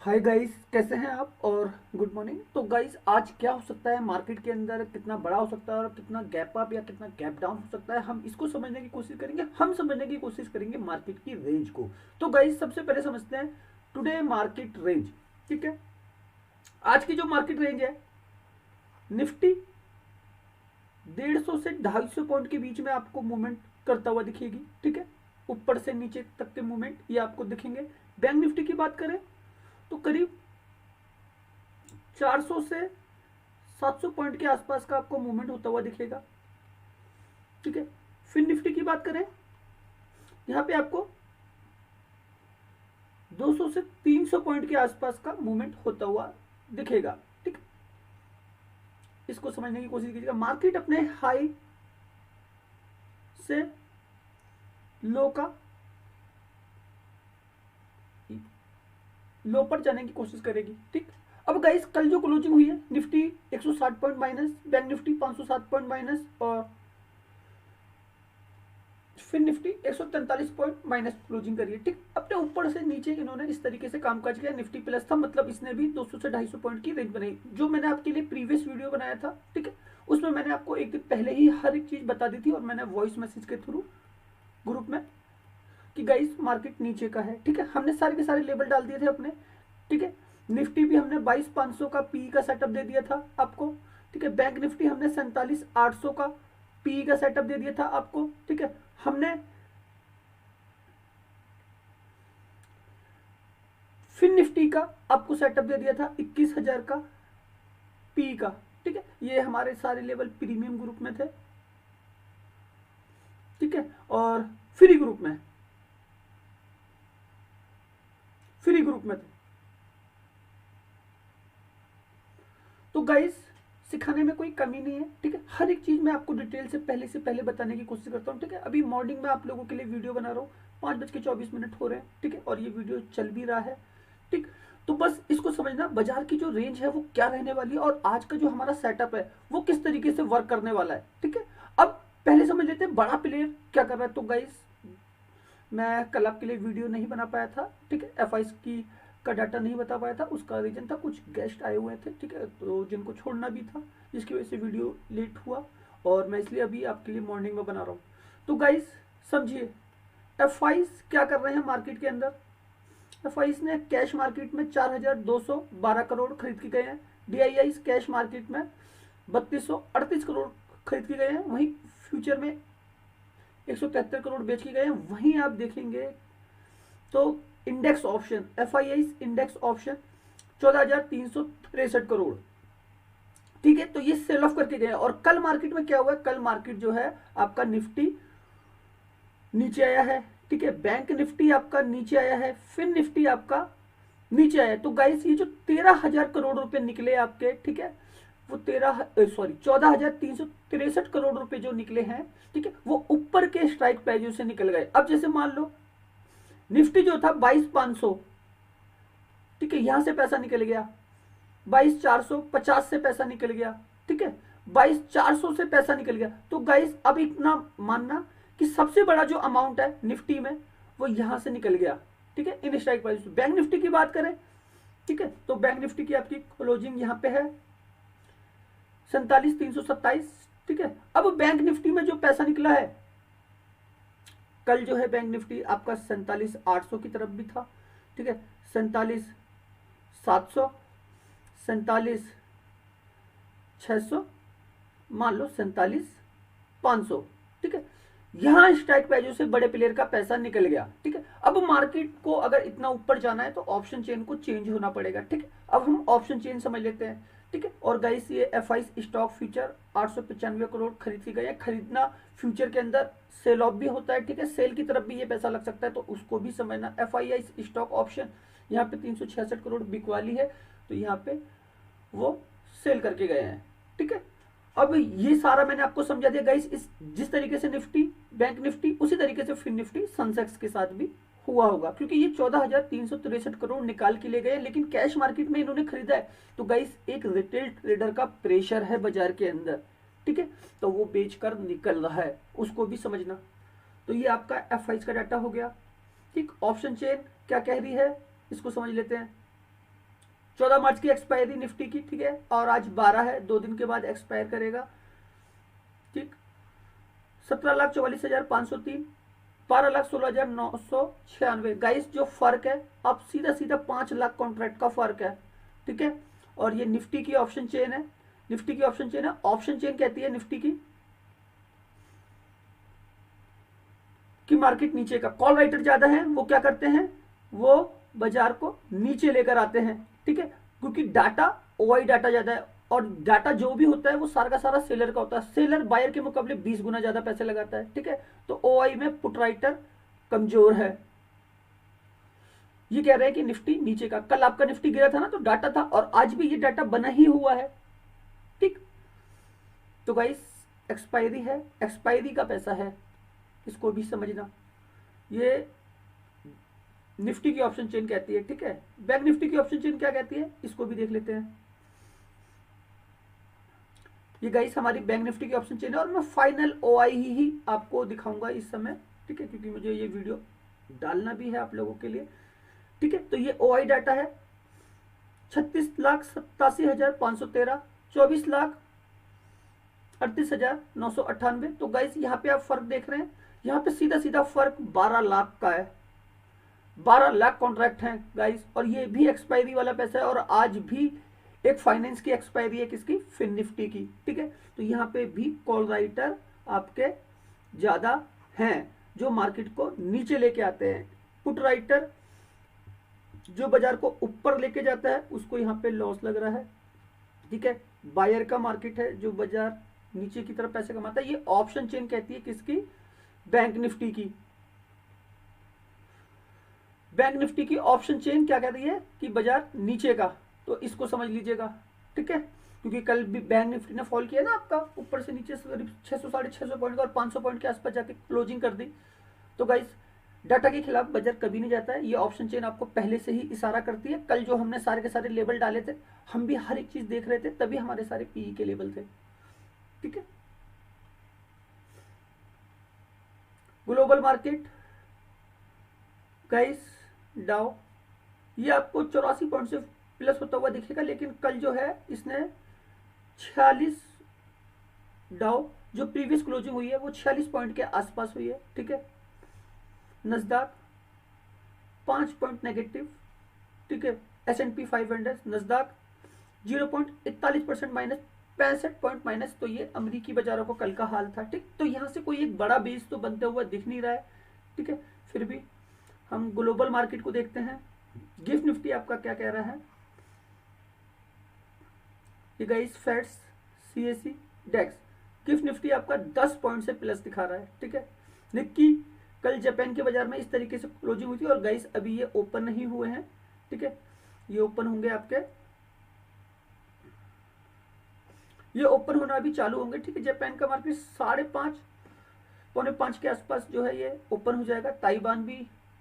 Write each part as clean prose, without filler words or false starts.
Hi guys, कैसे हैं आप? और गुड मॉर्निंग। तो गाइस, आज क्या हो सकता है मार्केट के अंदर, कितना बड़ा हो सकता है और कितना गैप अप या कितना गैप डाउन हो सकता है, हम इसको समझने की कोशिश करेंगे। हम समझने की कोशिश करेंगे मार्केट की रेंज को। तो गाइस, सबसे पहले समझते हैं टुडे मार्केट रेंज। ठीक है, आज की जो मार्केट रेंज है, निफ्टी 150 से 250 पॉइंट के बीच में आपको मूवमेंट करता हुआ दिखेगी। ठीक है, ऊपर से नीचे तक के मूवमेंट ये आपको दिखेंगे। बैंक निफ्टी की बात करें तो करीब 400 से 700 पॉइंट के आसपास का आपको मूवमेंट होता हुआ दिखेगा। ठीक है, फिर निफ्टी की बात करें, यहाँ पे आपको 200 से 300 पॉइंट के आसपास का मूवमेंट होता हुआ दिखेगा। ठीक, इसको समझने की कोशिश कीजिएगा। मार्केट अपने हाई से लो का लो पर जाने की कोशिश करेगी। ठीक, अब गाइस, कल जो क्लोजिंग हुई है, Nifty 160 point minus, bank Nifty 507 point minus, और फिर निफ्टी 143 पॉइंट माइनस क्लोजिंग करी है। ठीक, अपने ऊपर से नीचे इन्होंने इस तरीके से कामकाज किया। निफ्टी प्लस था, मतलब इसने भी 200 से 250 पॉइंट की रेंज बनाई, जो मैंने आपके लिए प्रीवियस वीडियो बनाया था। ठीक है, उसमें मैंने आपको एक दिन पहले ही हर एक चीज बता दी थी, और मैंने वॉइस मैसेज के थ्रू ग्रुप में कि गाइस मार्केट नीचे का है। ठीक है, हमने सारे के सारे लेवल डाल दिए थे अपने। ठीक है, निफ्टी भी हमने 22,500 का पी का सेटअप दे दिया था आपको। ठीक है, बैंक निफ्टी हमने 47,800 का पी का सेटअप दे दिया था आपको। ठीक है, हमने फिर निफ्टी का आपको सेटअप दे दिया था 21,000 का पी का। ठीक है, ये हमारे सारे लेवल प्रीमियम ग्रुप में थे। ठीक है, और फ्री ग्रुप में थे। तो गाइस, सिखाने में कोई कमी नहीं है। ठीक है, हर एक चीज मैं आपको डिटेल से पहले बताने की कोशिश करता हूँ। ठीक है, अभी मॉर्निंग में आप लोगों के लिए वीडियो बना रहा हूँ, 5:24 हो रहे हैं। ठीक है, और ये वीडियो चल भी रहा है। ठीक, तो बस इसको समझना, बाजार की जो रेंज है वो क्या रहने वाली है, और आज का जो हमारा सेटअप है वो किस तरीके से वर्क करने वाला है। ठीक है, अब पहले समझ लेते हैं बड़ा प्लेयर क्या कर रहा है। तो गाइस, मैं कल आपके लिए वीडियो नहीं बना पाया था। ठीक है, एफ की का डाटा नहीं बता पाया था, उसका रीजन था कुछ गेस्ट आए हुए थे। ठीक है, तो जिनको छोड़ना भी था, जिसकी वजह से वीडियो लेट हुआ, और मैं इसलिए अभी आपके लिए मॉर्निंग में बना रहा हूँ। तो गाइस, समझिए एफ क्या कर रहे हैं मार्केट के अंदर। एफ ने कैश मार्केट में 4,212 करोड़ खरीद के गए हैं। डी कैश मार्केट में 3,238 करोड़ खरीद के गए हैं। वहीं फ्यूचर में 173 करोड़ बेच के गए हैं। वहीं आप देखेंगे तो index option, F index option 14,363 crore. ठीक है, तो ये सेल ऑफ करके गए। और कल मार्केट में क्या हुआ? कल मार्केट जो है आपका निफ्टी नीचे आया है। ठीक है, बैंक निफ्टी आपका नीचे आया है, फिर निफ्टी आपका नीचे आया है। तो गाइस, ये जो 13,000 करोड़ रुपए निकले आपके, ठीक है, वो 14,363 करोड़ रुपए जो निकले हैं, ठीक है, वो ऊपर के स्ट्राइक प्राइजों से निकल गए। अब जैसे मान लो निफ्टी जो था 22,500, ठीक है, यहां से पैसा निकल गया। 22,450 से पैसा निकल गया। ठीक है, 22,400 से पैसा निकल गया। तो गाइस, अब इतना मानना कि सबसे बड़ा जो अमाउंट है निफ्टी में वो यहां से निकल गया। ठीक है, in strike price. Bank Nifty की बात करें, ठीक है, तो बैंक निफ्टी की आपकी क्लोजिंग यहां पे है 47,327। ठीक है, अब बैंक निफ्टी में जो पैसा निकला है, कल जो है बैंक निफ्टी आपका 47,800 की तरफ भी था। ठीक है, 47,700, 47,600, मान लो 47,500। ठीक है, यहां स्ट्राइक प्राइजों से बड़े प्लेयर का पैसा निकल गया। ठीक है, अब मार्केट को अगर इतना ऊपर जाना है तो ऑप्शन चेन को चेंज होना पड़ेगा। ठीक है, अब हम ऑप्शन चेन समझ लेते हैं। ठीक है, और गाइस, ये एफ स्टॉक फ्यूचर 895 करोड़ खरीद के गए। खरीदना फ्यूचर के अंदर सेल ऑफ भी होता है। ठीक है, सेल की तरफ भी ये पैसा लग सकता है, तो उसको भी समझना। एफ स्टॉक ऑप्शन यहाँ पे 366 करोड़ बिकवाली है, तो यहाँ पे वो सेल करके गए हैं। ठीक है, अब ये सारा मैंने आपको समझा दिया गाइस। इस जिस तरीके से निफ्टी, बैंक निफ्टी, उसी तरीके से फिर निफ्टी सेंसेक्स के साथ भी हुआ होगा, क्योंकि ये 14,363 करोड़ निकाल के ले गए, लेकिन कैश मार्केट में इन्होंने खरीदा है। तो गाइस, एक रिटेल ट्रेडर का प्रेशर है बाजार के अंदर। ठीक है, तो वो बेचकर निकल रहा है, उसको भी समझना। तो ये आपका एफ का डाटा हो गया। ठीक, ऑप्शन चेन क्या कह रही है, इसको समझ लेते हैं। 14 मार्च की एक्सपायरी निफ्टी की, ठीक है, और आज 12 है, 2 दिन के बाद एक्सपायर करेगा, ठीक। 17,44,503, 12,16,996 गाइस, जो फर्क है अब सीधा सीधा 5 लाख कॉन्ट्रैक्ट का फर्क है, ठीक है। और ये निफ्टी की ऑप्शन चेन है, निफ्टी की ऑप्शन चेन है। ऑप्शन चेन कहती है निफ्टी की कि मार्केट नीचे का, कॉल राइटर ज्यादा है, वो क्या करते हैं, वो बाजार को नीचे लेकर आते हैं, ठीक है, क्योंकि डाटा ओआई डाटा ज्यादा है, और डाटा जो भी होता है वो सारा का सारा सेलर का होता है, सेलर बायर के मुकाबले 20 गुना ज्यादा पैसे लगाता है, ठीक है। तो ओआई में पुट राइटर कमजोर है। ये कह रहे हैं कि निफ्टी नीचे का, कल आपका निफ्टी गिरा था ना, तो डाटा था, और आज भी ये डाटा बना ही हुआ है, ठीक। तो गाइस, एक्सपायरी है, एक्सपायरी का पैसा है, इसको भी समझना। ये निफ्टी की ऑप्शन चेन कहती है, ठीक है। बैंक निफ्टी की ऑप्शन चेन क्या कहती है, इसको भी देख लेते हैं। ये गाइस हमारी बैंक निफ्टी की ऑप्शन चेन है, और मैं फाइनल ओआई ही आपको दिखाऊंगा इस समय, ठीक है, क्योंकि मुझे ये वीडियो डालना भी है आप लोगों के लिए, ठीक है। तो ये ओआई डाटा है 36,87,513, 24,38,998। तो गाइस यहाँ पे आप फर्क देख रहे हैं, यहाँ पे सीधा सीधा फर्क 12 लाख का है, 12 लाख कॉन्ट्रैक्ट हैं गाइस, और ये भी एक्सपायरी वाला पैसा है, और आज भी एक फाइनेंस की एक्सपायरी है, किसकी, फिन निफ्टी की, ठीक है। तो यहाँ पे भी कॉल राइटर आपके ज्यादा हैं, जो मार्केट को नीचे लेके आते हैं। पुट राइटर जो बाजार को ऊपर लेके जाता है, उसको यहाँ पे लॉस लग रहा है, ठीक है। बायर का मार्केट है, जो बाजार नीचे की तरफ पैसे कमाता है। ये ऑप्शन चेन कहती है किसकी, बैंक निफ्टी की। बैंक निफ्टी की ऑप्शन चेन क्या कह रही है कि बाजार नीचे का, तो इसको समझ लीजिएगा, ठीक है, क्योंकि कल भी बैंक निफ्टी ने फॉल किया ना आपका, ऊपर से नीचे करीब 600 650 पॉइंट का, और 500 पॉइंट के आसपास जाके क्लोजिंग कर दी। तो गाइस, डाटा के खिलाफ बाजार कभी नहीं जाता है, ये ऑप्शन चेन आपको पहले से ही इशारा करती है। कल जो हमने सारे के सारे लेवल डाले थे, हम भी हर एक चीज देख रहे थे, तभी हमारे सारे पीई के लेवल थे, ठीक है। ग्लोबल मार्केट गाइस, डाउ, ये आपको 84 पॉइंट से प्लस होता हुआ दिखेगा, लेकिन कल जो है इसने 46, डाउ जो प्रीवियस क्लोजिंग हुई है वो 46 पॉइंट के आसपास हुई है, ठीक है। नस्दाक 5 पॉइंट नेगेटिव, ठीक है। S&P 500 नस्दाक 0.41% minus, 65 point minus. तो ये अमेरिकी बाजारों को कल का हाल था, ठीक। तो यहाँ से कोई एक बड़ा बेस तो बनते हुआ दिख नहीं रहा है, ठीक है। फिर भी हम ग्लोबल मार्केट को देखते हैं। गिफ्ट निफ्टी आपका क्या कह रहा है, ये गाइस फैट्स CAC डेक्स, गिफ्ट निफ्टी आपका 10 पॉइंट से प्लस दिखा रहा है, ठीक है। निक्की कल जापान के बाजार में इस तरीके से क्लोजिंग हुई थी, और गाइस अभी ये ओपन नहीं हुए हैं, ठीक है। ये ओपन होंगे आपके, ये ओपन होना अभी चालू होंगे, ठीक है। जापान का मार्केट 5:30 5:45 के आसपास जो है ये ओपन हो जाएगा। ताइवान भी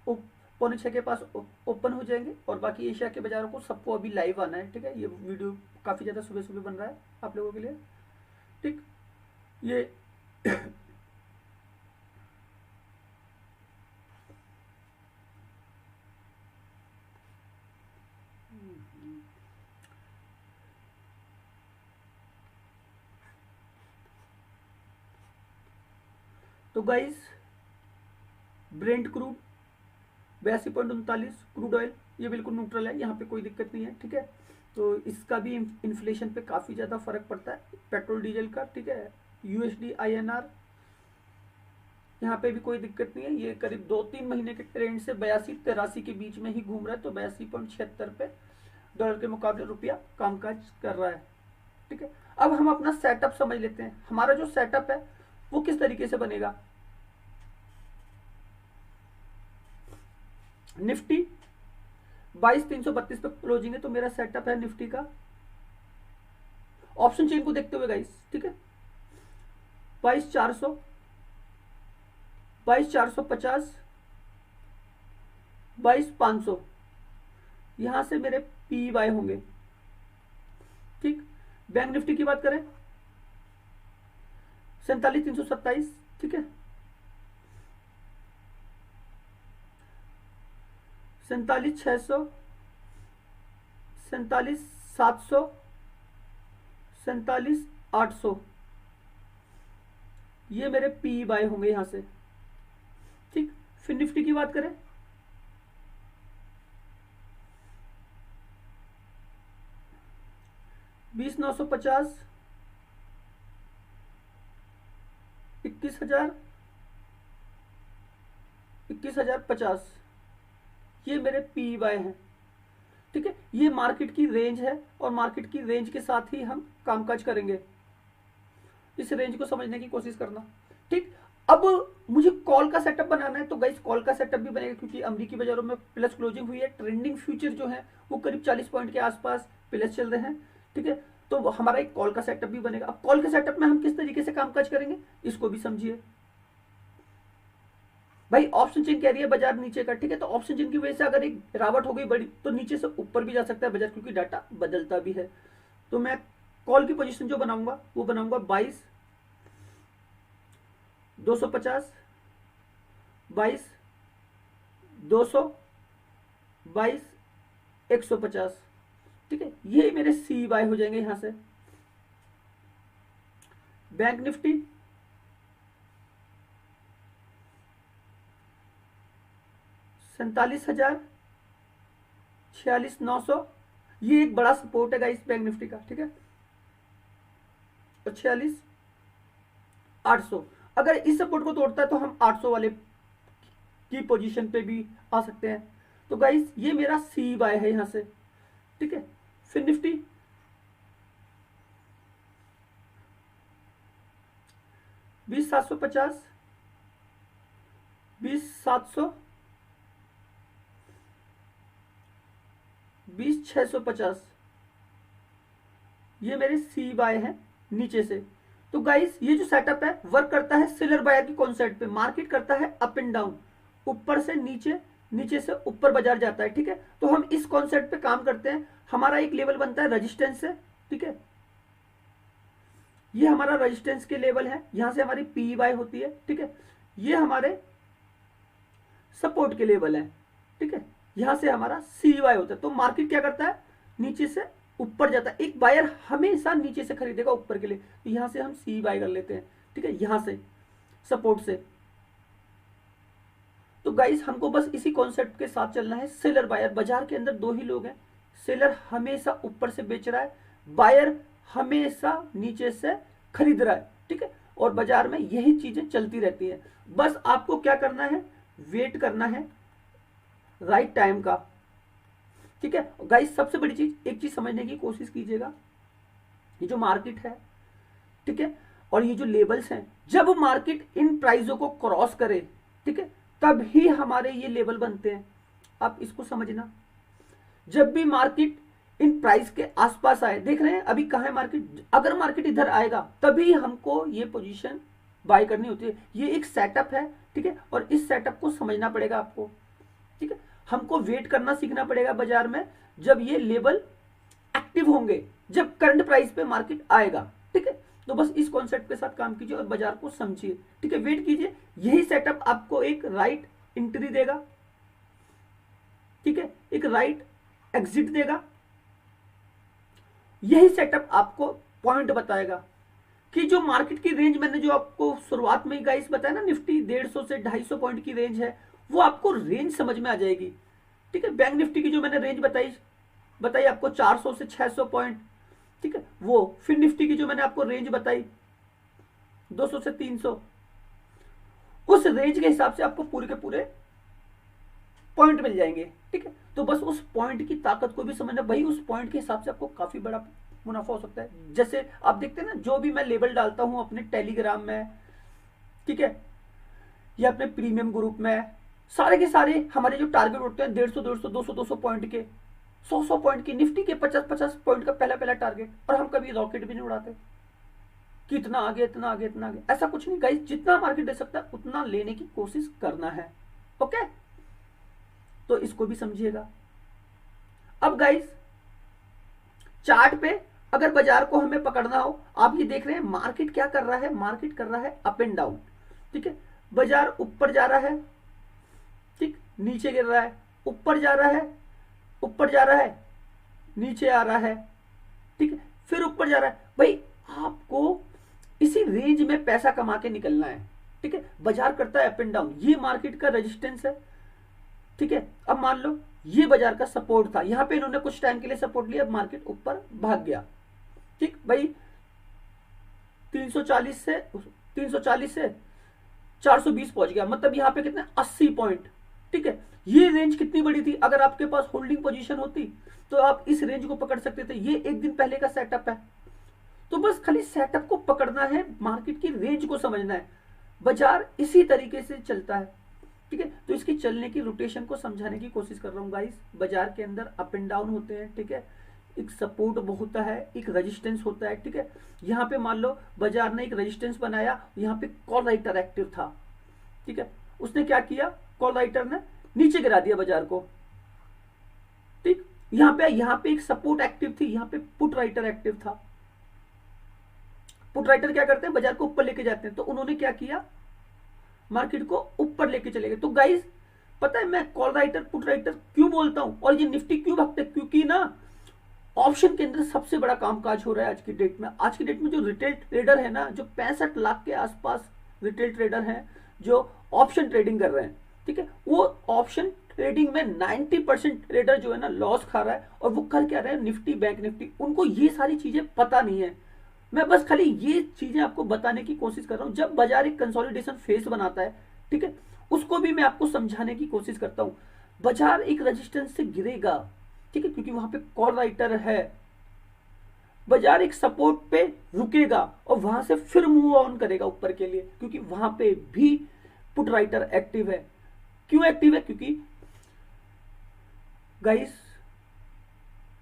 5:45 के पास ओपन हो जाएंगे, और बाकी एशिया के बाजारों को सबको अभी लाइव आना है, ठीक है। ये वीडियो काफी ज्यादा सुबह सुबह बन रहा है आप लोगों के लिए, ठीक। ये तो guys, Brent crude 82.39, crude oil ये बिल्कुल न्यूट्रल है, यहाँ पे कोई दिक्कत नहीं है, ठीक है। तो इसका भी इन्फ्लेशन पे काफ़ी ज़्यादा फर्क पड़ता है, पेट्रोल डीजल का, ठीक है। USD INR यहाँ पे भी कोई दिक्कत नहीं है, ये करीब 2-3 महीने के ट्रेंड से 82-83 के बीच में ही घूम रहा है। तो 82.76 पे डॉलर के मुकाबले रुपया कामकाज कर रहा है, ठीक है। अब हम अपना सेटअप समझ लेते हैं, हमारा जो सेटअप है वो किस तरीके से बनेगा। निफ्टी 22,332 पे क्लोजिंग है, तो मेरा सेटअप है निफ्टी का ऑप्शन चेन को देखते हुए गाइस, ठीक है। 22,400, 22,450, 22,500 यहां से मेरे PY होंगे, ठीक। बैंक निफ्टी की बात करें 47,327, ठीक है। 47,600, 47,700, 47,800, ये मेरे पी बाय होंगे यहां से। ठीक, फिर निफ्टी की बात करें, 20,950, 21,000, 21,050, ये मेरे पी बाय हैं। ठीक है, ये मार्केट की रेंज है और मार्केट की रेंज के साथ ही हम कामकाज करेंगे। इस रेंज को समझने की कोशिश करना। ठीक, अब मुझे कॉल का सेटअप बनाना है, तो गाइस कॉल का सेटअप भी बनेगा, क्योंकि अमेरिकी बाजारों में प्लस क्लोजिंग हुई है। ट्रेंडिंग फ्यूचर जो है वो करीब 40 पॉइंट के आसपास प्लस चल रहे हैं। ठीक है, तो हमारा एक कॉल का सेटअप भी बनेगा। अब कॉल के सेटअप में हम किस तरीके से कामकाज करेंगे, इसको भी समझिए। भाई ऑप्शन चेन कह रही है बाजार नीचे का, ठीक है, तो ऑप्शन चेन की वजह से अगर एक गिरावट हो गई बड़ी, तो नीचे से ऊपर भी जा सकता है बाजार, क्योंकि डाटा बदलता भी है। तो मैं कॉल की पोजीशन जो बनाऊंगा वो बनाऊंगा 22,250, 22,200, 22,150। ठीक है, ये मेरे सी बाय हो जाएंगे यहां से। बैंक निफ्टी 47,000, 46,900, ये एक बड़ा सपोर्ट है गाइस बैंक निफ्टी का। ठीक है, और 46,800, अगर इस सपोर्ट को तोड़ता है तो हम 800 वाले की पोजीशन पे भी आ सकते हैं। तो गाइस ये मेरा सी बाय है यहां से। ठीक है, फिर निफ्टी 20,750, 20,700, 20,650, ये मेरे सी बाय हैं नीचे से। तो गाइस ये जो सेटअप है वर्क करता है सेलर बायर की कॉन्सेप्ट पे। मार्केट करता है अप एंड डाउन, ऊपर से नीचे, नीचे से ऊपर बाजार जाता है। ठीक है, तो हम इस कॉन्सेप्ट पे काम करते हैं। हमारा एक लेवल बनता है रेजिस्टेंस से। ठीक है, ये हमारा रेजिस्टेंस के लेवल है, यहां से हमारी पी वाई होती है। ठीक है, ये हमारे सपोर्ट के लेवल है। ठीक है, यहां से हमारा सी वाई होता है। तो मार्केट क्या करता है, नीचे से ऊपर जाता है। एक बायर हमेशा नीचे से खरीदेगा ऊपर के लिए, तो यहां से हम सी बाय कर लेते हैं। ठीक है, यहां से सपोर्ट से। तो गाइस हमको बस इसी कॉन्सेप्ट के साथ चलना है। सेलर बायर, बाजार के अंदर दो ही लोग हैं। सेलर हमेशा ऊपर से बेच रहा है, बायर हमेशा नीचे से खरीद रहा है। ठीक है, और बाजार में यही चीजें चलती रहती है। बस आपको क्या करना है, वेट करना है राइट टाइम का। ठीक है गाइस, सबसे बड़ी चीज, एक चीज समझने की कोशिश कीजिएगा, ये जो मार्केट है, ठीक है, और ये जो लेवल्स हैं, जब मार्केट इन प्राइसों को क्रॉस करे, ठीक है, तब ही हमारे ये लेवल बनते हैं। आप इसको समझना। जब भी मार्केट इन प्राइस के आसपास आए, देख रहे हैं अभी कहां है मार्केट, अगर मार्केट इधर आएगा तभी हमको ये पोजीशन बाय करनी होती है। ये एक सेटअप है। ठीक है, और इस सेटअप को समझना पड़ेगा आपको। ठीक है, हमको वेट करना सीखना पड़ेगा बाजार में, जब ये लेवल एक्टिव होंगे, जब करंट प्राइस पे मार्केट आएगा। ठीक है, तो बस इस कॉन्सेप्ट के साथ काम कीजिए और बाजार को समझिए। ठीक है, वेट कीजिए, यही सेटअप आपको एक राइट एंट्री देगा। ठीक है, एक राइट एग्जिट देगा। यही सेटअप आपको पॉइंट बताएगा कि जो मार्केट की रेंज मैंने जो आपको शुरुआत में ही गाइस बताया ना, निफ्टी 150 से 250 पॉइंट की रेंज है, वो आपको रेंज समझ में आ जाएगी। ठीक है, बैंक निफ्टी की जो मैंने रेंज बताई आपको 400 से 600 पॉइंट। ठीक है, वो फिर निफ्टी की जो मैंने आपको रेंज बताई 200 से 300, उस रेंज के हिसाब से आपको पूरे के पूरे पॉइंट मिल जाएंगे। ठीक है, तो बस उस पॉइंट की ताकत को भी समझना भाई, उस पॉइंट के हिसाब से आपको काफी बड़ा मुनाफा हो सकता है। जैसे आप देखते हैं ना, जो भी मैं लेबल डालता हूं अपने टेलीग्राम में, ठीक है, या अपने प्रीमियम ग्रुप में, सारे के सारे हमारे जो टारगेट होते हैं 150, 200 पॉइंट के, 100 पॉइंट की, निफ्टी के 50 पॉइंट का पहला टारगेट, और हम कभी रॉकेट भी नहीं उड़ाते कि इतना आगे इतना आगे इतना आगे, ऐसा कुछ नहीं गाइस। जितना मार्केट दे सकता है उतना लेने की कोशिश करना है। ओके, तो इसको भी समझिएगा। अब गाइस चार्ट पे अगर बाजार को हमें पकड़ना हो, आप ये देख रहे हैं मार्केट क्या कर रहा है, मार्केट कर रहा है अप एंड डाउन। ठीक है, बाजार ऊपर जा रहा है, ठीक, नीचे गिर रहा है, ऊपर जा रहा है, ऊपर जा रहा है, नीचे आ रहा है, ठीक है, फिर ऊपर जा रहा है। भाई आपको इसी रेंज में पैसा कमा के निकलना है, ठीक है। बाजार करता है अप एंड डाउन, ये मार्केट का रेजिस्टेंस है, ठीक है। अब मान लो ये बाजार का सपोर्ट था, यहां पे इन्होंने कुछ टाइम के लिए सपोर्ट लिया, अब मार्केट ऊपर भाग गया, ठीक भाई। 340 से 420 पहुंच गया, मतलब यहां पे कितने 80 पॉइंट, ठीक है। ये रेंज कितनी बड़ी थी, अगर आपके पास होल्डिंग पोजीशन होती तो आप इस रेंज को पकड़ सकते थे। ये एक दिन पहले का सेटअप है, तो बस खाली सेटअप को पकड़ना है, मार्केट की रेंज को समझना है। बाजार इसी तरीके से चलता है, ठीक है। तो इसकी चलने की रोटेशन को समझाने की कोशिश कर रहा हूं गाइस। बाजार के अंदर अप एंड डाउन होते हैं, ठीक है। एक सपोर्ट होता है, एक रेजिस्टेंस होता है, ठीक है। यहाँ पे मान लो बाजार ने एक रेजिस्टेंस बनाया, यहाँ पे कॉल राइटर एक्टिव था, ठीक है। उसने क्या किया, कॉल राइटर ने नीचे गिरा दिया बाजार को, ठीक। यहाँ पे एक सपोर्ट एक्टिव थी, यहाँ पे पुट राइटर एक्टिव था। पुट राइटर क्या करते हैं, बाजार को ऊपर लेके जाते हैं, तो उन्होंने क्या किया, मार्केट को ऊपर लेके चले गए। तो गाइस पता है मैं कॉल राइटर पुट राइटर क्यों बोलता हूं और ये निफ्टी क्यों भागते, क्योंकि ना ऑप्शन के अंदर सबसे बड़ा कामकाज हो रहा है आज की डेट में। आज की डेट में जो रिटेल ट्रेडर है ना, जो 65 लाख के आसपास रिटेल ट्रेडर हैं जो ऑप्शन ट्रेडिंग कर रहे हैं, ठीक है। वो ऑप्शन ट्रेडिंग में 90% ट्रेडर जो है ना लॉस खा रहा है, और वो कर क्या रहे हैं, निफ्टी बैंक निफ्टी, उनको ये सारी चीजें पता नहीं है। मैं बस खाली ये चीजें आपको बताने की कोशिश कर रहा हूं। जब बाजार एक कंसोलिडेशन फेज बनाता है, ठीक है, उसको भी मैं आपको समझाने की कोशिश करता हूं। बाजार एक रेजिस्टेंस से गिरेगा, ठीक है, क्योंकि वहां पे कॉल राइटर है। बाजार एक सपोर्ट पे रुकेगा और वहां से फिर मूव ऑन करेगा ऊपर के लिए, क्योंकि वहां पे भी पुट राइटर एक्टिव है। क्यों एक्टिव है, क्योंकि गाइस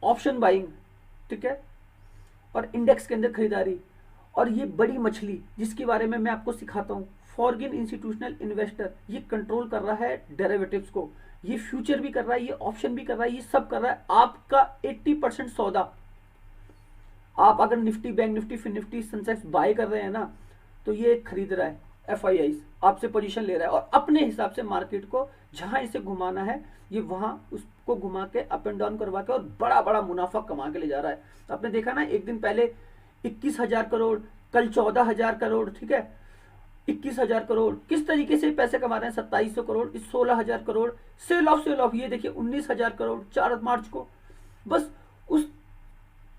ऑप्शन बाइंग, ठीक है, और इंडेक्स के अंदर खरीदारी, और ये बड़ी मछली जिसके बारे में मैं आपको सिखाता हूं, फॉरेन इंस्टीट्यूशनल इन्वेस्टर, ये कंट्रोल कर रहा है डेरिवेटिव्स को। ये फ्यूचर भी कर रहा है, ये ऑप्शन भी कर रहा है, ये सब कर रहा है। आपका 80% सौदा, आप अगर Nifty Bank Nifty Fin Nifty Sensex buy कर रहे हैं ना, तो ये खरीद रहा है, FIIs आपसे पोजीशन ले रहा है, और अपने हिसाब से मार्केट को जहां इसे घुमाना है ये वहां उसको घुमा के अप एंड डाउन करवा के और बड़ा बड़ा मुनाफा कमा के ले जा रहा है। आपने देखा ना, एक दिन पहले 21,000 करोड़, कल 14,000 करोड़, ठीक है, 21,000 करोड़, किस तरीके से पैसे कमा रहे हैं, 2700 करोड़, इस 16,000 करोड़, सेल ऑफ, ये देखिए 19,000 करोड़ 4 मार्च को। बस उस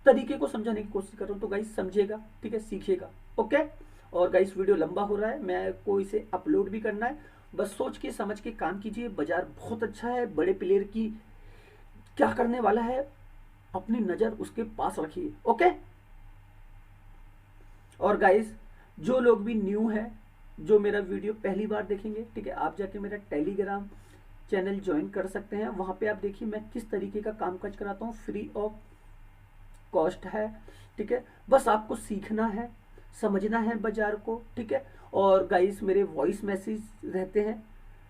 तरीके को समझाने की कोशिश कर रहा हूं, तो गाइस समझेगा, ठीक है, सीखिएगा, ओके। और गाइस वीडियो लंबा हो रहा है, मैं को इसे अपलोड भी करना है, बस सोच के समझ के काम कीजिए। बाजार बहुत अच्छा है, बड़े प्लेयर की क्या करने वाला है, अपनी नजर उसके पास रखिए, ओके। और गाइस जो लोग भी न्यू है, जो मेरा वीडियो पहली बार देखेंगे, ठीक है, आप जाके मेरा टेलीग्राम चैनल ज्वाइन कर सकते हैं। वहां पे आप देखिए मैं किस तरीके का कामकाज कराता हूँ, फ्री ऑफ कॉस्ट है, ठीक है। बस आपको सीखना है, समझना है बाजार को, ठीक है। और गाइस मेरे वॉइस मैसेज रहते हैं,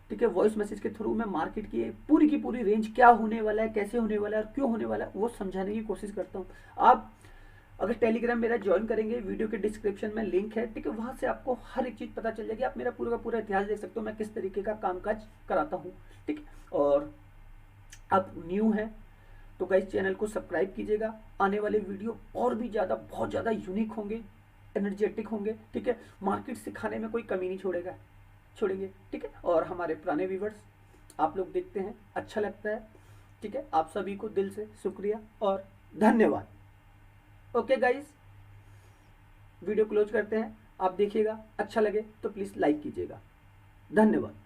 ठीक है, वॉइस मैसेज के थ्रू मैं मार्केट की पूरी रेंज क्या होने वाला है, कैसे होने वाला है और क्यों होने वाला है, वो समझाने की कोशिश करता हूँ। आप अगर टेलीग्राम मेरा ज्वाइन करेंगे, वीडियो के डिस्क्रिप्शन में लिंक है, ठीक है, वहां से आपको हर एक चीज पता चल जाएगी। आप मेरा पूरा का पूरा इतिहास देख सकते हो, मैं किस तरीके का कामकाज कराता हूँ, ठीक है। और आप न्यू है तो गाइस चैनल को सब्सक्राइब कीजिएगा। आने वाले वीडियो और भी ज्यादा बहुत ज्यादा यूनिक होंगे, एनर्जेटिक होंगे, ठीक है। मार्केट सिखाने में कोई कमी नहीं छोड़ेंगे, ठीक है। और हमारे पुराने व्यूवर्स आप लोग देखते हैं, अच्छा लगता है, ठीक है। आप सभी को दिल से शुक्रिया और धन्यवाद, ओके गाइस। वीडियो क्लोज करते हैं, आप देखिएगा, अच्छा लगे तो प्लीज लाइक कीजिएगा, धन्यवाद।